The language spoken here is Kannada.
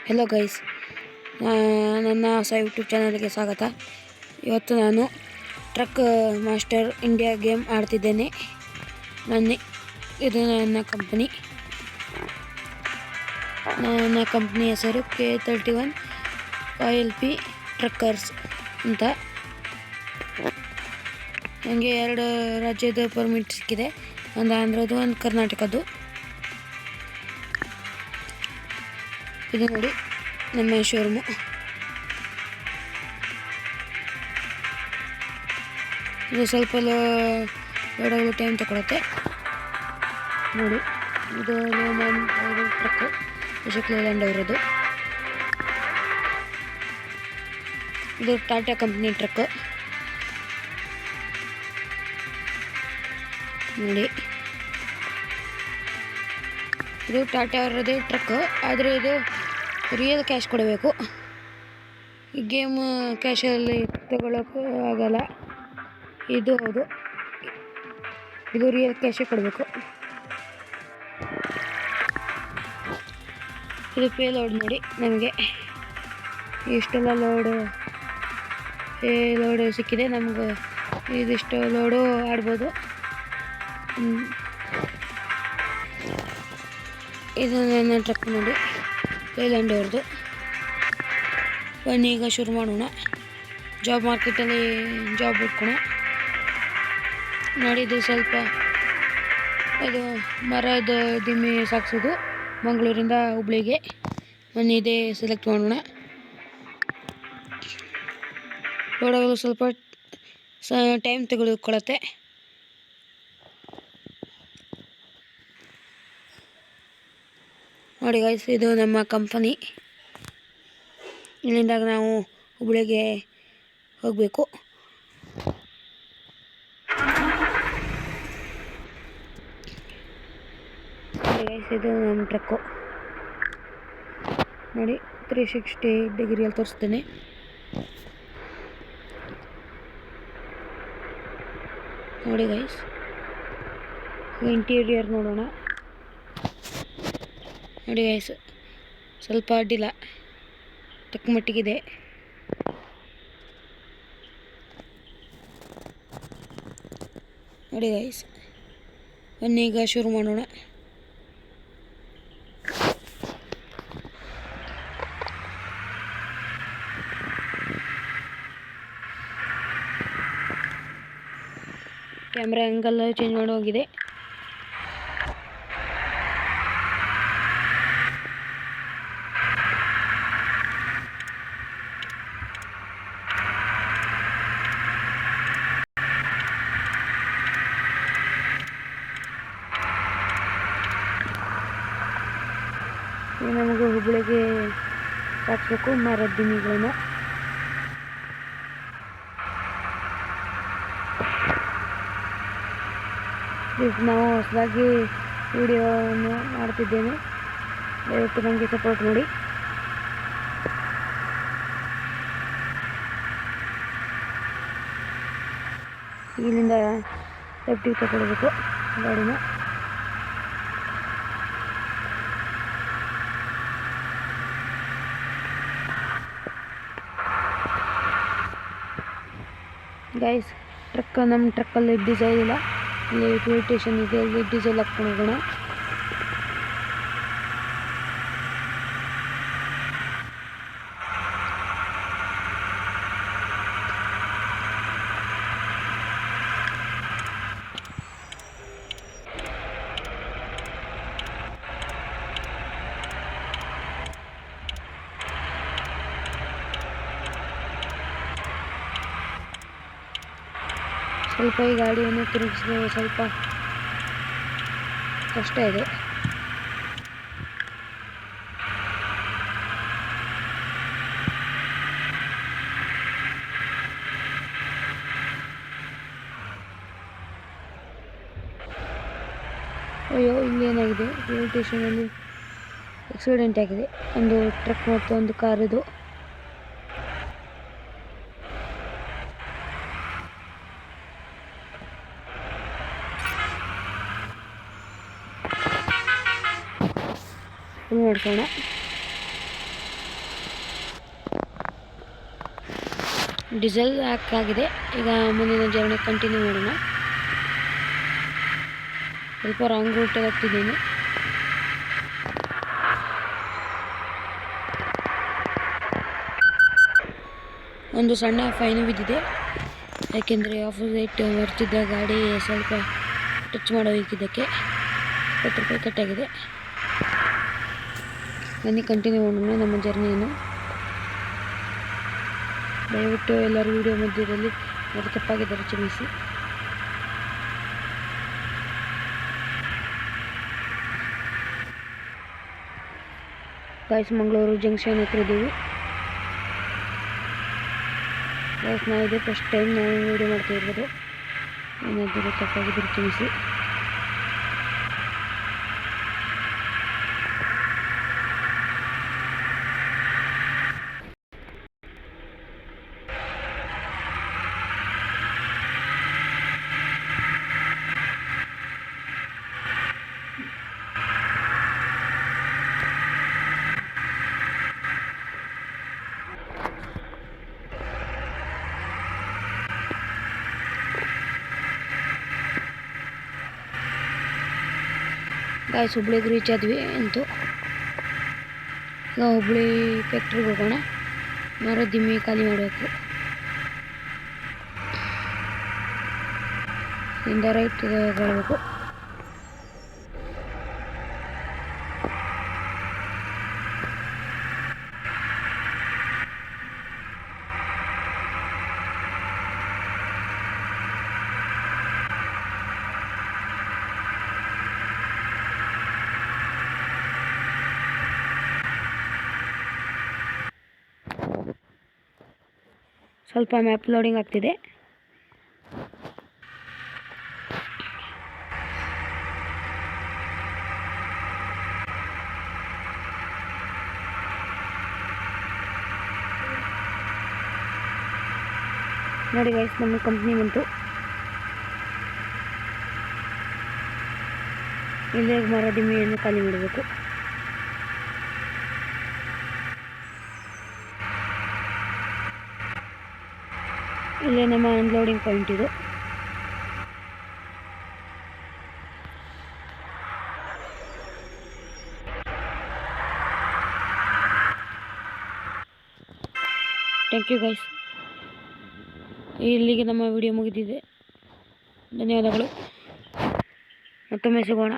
ಹೆಲೋ ಗೈಸ್, ನನ್ನ ಹೊಸ ಯೂಟ್ಯೂಬ್ ಚಾನಲ್ಗೆ ಸ್ವಾಗತ. ಇವತ್ತು ನಾನು ಟ್ರಕ್ ಮಾಸ್ಟರ್ ಇಂಡಿಯಾ ಗೇಮ್ ಆಡ್ತಿದ್ದೇನೆ. ಇದು ನನ್ನ ಕಂಪ್ನಿ ಹೆಸರು K31 LP ಟ್ರಕ್ಕರ್ಸ್ ಅಂತ. ನನಗೆ 2 ರಾಜ್ಯದ ಪರ್ಮಿಟ್ ಸಿಕ್ಕಿದೆ, ಒಂದು ಆಂಧ್ರದ್ದು ಒಂದು ಕರ್ನಾಟಕದ್ದು. ಇದು ನೋಡಿ ನಮ್ಮ ಶೋರೂಮು. ಇದು ಸ್ವಲ್ಪ ಲೋಡಾಗಲು ಟೈಮ್ ತಗೊಳುತ್ತೆ. ನೋಡಿ, ಇದು ಟ್ರಕ್ಕು ಅಶೋಕ್ ಲೇಲ್ಯಾಂಡ್ ಅವರದ್ದು. ಇದು ಟಾಟಾ ಕಂಪ್ನಿ ಟ್ರಕ್. ನೋಡಿ, ಇದು ಟಾಟಾ ಅವರದೇ ಟ್ರಕ್, ಆದರೆ ಇದು ರಿಯಲ್ ಕ್ಯಾಶ್ ಕೊಡಬೇಕು. ಈ ಗೇಮ್ ಕ್ಯಾಶಲ್ಲಿ ತಗೊಳ್ಳೋಕ್ಕೂ ಆಗಲ್ಲ. ಇದು ಹೌದು, ಇದು ರಿಯಲ್ ಕ್ಯಾಶೇ ಕೊಡಬೇಕು. ಇದು ಪೇ ಲೋಡ್ ನೋಡಿ, ನಮಗೆ ಇಷ್ಟೆಲ್ಲ ಲೋಡ್ ಸಿಕ್ಕಿದೆ. ನಮ್ಗೆ ಇದಿಷ್ಟು ಲೋಡು ಆಡ್ಬೋದು. ಇದು ನನ್ನ ಟ್ರಕ್ ನೋಡಿ, ಲೇಲ್ಯಾಂಡ್ ಅವ್ರದ್ದು. ಬನ್ನಿ ಈಗ ಶುರು ಮಾಡೋಣ. ಜಾಬ್ ಮಾರ್ಕೆಟಲ್ಲಿ ಜಾಬ್ ಹುಡ್ಕೋಣ. ನೋಡಿ, ಇದು ಸ್ವಲ್ಪ ಇದು ಮರದ ದಿಮ್ಮಿ ಸಾಗಿಸೋದು ಮಂಗಳೂರಿಂದ ಹುಬ್ಳಿಗೆ. ಬನ್ನಿ ಇದೇ ಸೆಲೆಕ್ಟ್ ಮಾಡೋಣ. ಲೋಡಾಗಲು ಸ್ವಲ್ಪ ಟೈಮ್ ತೆಗೆದುಕೊಳ್ಳುತ್ತೆ. ನೋಡಿ ಗೈಸ್, ಇದು ನಮ್ಮ ಕಂಪನಿ. ಇಲ್ಲಿಂದ ನಾವು ಹುಬ್ಳಿಗೆ ಹೋಗಬೇಕು. ನೋಡಿ ಗೈಸ್, ಇದು ನಮ್ಮ ಟ್ರಕ್ಕು. ನೋಡಿ, 360 ಡಿಗ್ರಿಯಲ್ಲಿ ತೋರಿಸ್ತೇನೆ. ನೋಡಿ ಗೈಸ್, ಇಂಟೀರಿಯರ್ ನೋಡೋಣ. ನೋಡಿ ಗೈಸ್, ಸ್ವಲ್ಪ ಅಡ್ಡಿಲ್ಲ, ತಕ್ಕ ಮಟ್ಟಿಗಿದೆ. ನೋಡಿ ಗೈಸ್, ಬನ್ನಿ ಈಗ ಶುರು ಮಾಡೋಣ. ಕ್ಯಾಮ್ರಾ ಆ್ಯಂಗಲ್ ಚೇಂಜ್ ಮಾಡಿ ಹೋಗಿದೆ. ನಮಗೆ ಹುಬ್ಳಿಗೆ ಸಾಕಿಸ್ಬೇಕು ಮರದ ದಿಮ್ಮಿಗಳನ್ನ. ನಾವು ಹೊಸದಾಗಿ ವಿಡಿಯೋವನ್ನು ಮಾಡ್ತಿದ್ದೇನೆ, ದಯವಿಟ್ಟು ನನಗೆ ಸಪೋರ್ಟ್ ಮಾಡಿ. ಇಲ್ಲಿಂದ ಸೇಫ್ಟಿ ತಗೊಳ್ಬೇಕು ಗಾಡಿನ. ಗೈಸ್, ನಮ್ಮ ಟ್ರಕ್ಕಲ್ಲಿ ಡೀಸೆಲ್ ಇಲ್ಲ. ಇಲ್ಲಿ ಫ್ಯೂಲ್ ಸ್ಟೇಷನ್ ಇದೆ, ಅಲ್ಲಿ ಡೀಸೆಲ್ ಹಾಕ್ಕೊಂಡು ಹೋಗೋಣ. ಸ್ವಲ್ಪ ಈ ಗಾಡಿಯನ್ನು ತಿರುಗಿಸಲು ಸ್ವಲ್ಪ ಕಷ್ಟ ಇದೆ. ಅಯ್ಯೋ, ಇಲ್ಲೇನಾಗಿದೆ, ರೈಲ್ವೆ ಸ್ಟೇಷನಲ್ಲಿ ಆಕ್ಸಿಡೆಂಟ್ ಆಗಿದೆ. ಒಂದು ಟ್ರಕ್ ಮತ್ತು ಒಂದು ಕಾರ್. ಇದು ಮಾಡ್ಸೋಣ. ಡೀಸೆಲ್ ಹಾಕಾಗಿದೆ. ಈಗ ಮುಂದಿನ ಜರ್ನಿ ಕಂಟಿನ್ಯೂ ಮಾಡೋಣ. ಸ್ವಲ್ಪ ರಾಂಗ್ ರೂಟಲ್ಲಿ ಹೋಗ್ತಿದ್ದೀನಿ. ಒಂದು ಸಣ್ಣ ಫೈನು ಬಿದ್ದಿದೆ, ಯಾಕೆಂದರೆ ಆಪೋಸಿಟ್ ಬರ್ತಿದ್ದ ಗಾಡಿ ಸ್ವಲ್ಪ ಟಚ್ ಮಾಡೋದಕ್ಕೆ 20 ರೂಪಾಯಿ ಕಟ್ಟಾಗಿದೆ. ಬನ್ನಿ ಕಂಟಿನ್ಯೂ ಮಾಡೋಣ ನಮ್ಮ ಜರ್ನಿಯನ್ನು. ದಯವಿಟ್ಟು ಎಲ್ಲರೂ ವಿಡಿಯೋ ಮಧ್ಯದಲ್ಲಿ ಅದು ತಪ್ಪಾಗಿದ್ದರೆ ಕ್ಷಮಿಸಿ. ಗೈಸ್, ಮಂಗಳೂರು ಜಂಕ್ಷನ್ ಹತ್ರ ಇದ್ದೀವಿ. ಗೈಸ್, ಇದೆ ಫಸ್ಟ್ ಟೈಮ್ ನಾವು ವಿಡಿಯೋ ಮಾಡ್ತಾ ಇರ್ಬೋದು. ಏನಾದರೂ ತಪ್ಪಾಗಿದ್ದರೆ ಕ್ಷಮಿಸಿ. ಗಾಯ್ಸ್, ಹುಬ್ಳಿಗೆ ರೀಚ್ ಆದ್ವಿ ಅಂತೂ. ಈಗ ಹುಬ್ಳಿ ಫ್ಯಾಕ್ಟ್ರಿಗೆ ಹೋಗೋಣ. ಮರದಿಮ್ಮಿ ಖಾಲಿ ಮಾಡಬೇಕು. ಇಂದ ರೈಟ್ ತಗೊಳ್ಬೇಕು. ಸ್ವಲ್ಪ ಮ್ಯಾಪ್ ಲೋಡಿಂಗ್ ಆಗ್ತಿದೆ. ನೋಡಿ ಗೈಸ್, ನಮ್ಮ ಕಂಪ್ನಿ ಬಂತು. ಇಲ್ಲೇ ಮರದಿಮ್ಮಿಯನ್ನು ಖಾಲಿ ಮಾಡಬೇಕು. ಇಲ್ಲೇ ನಮ್ಮ ಅನ್ಲೋಡಿಂಗ್ ಪಾಯಿಂಟ್ ಇದು. Thank you guys. ಇಲ್ಲಿಗೆ ನಮ್ಮ ವಿಡಿಯೋ ಮುಗಿದಿದೆ. ಧನ್ಯವಾದಗಳು. ಮತ್ತೊಮ್ಮೆ ಸಿಗೋಣ.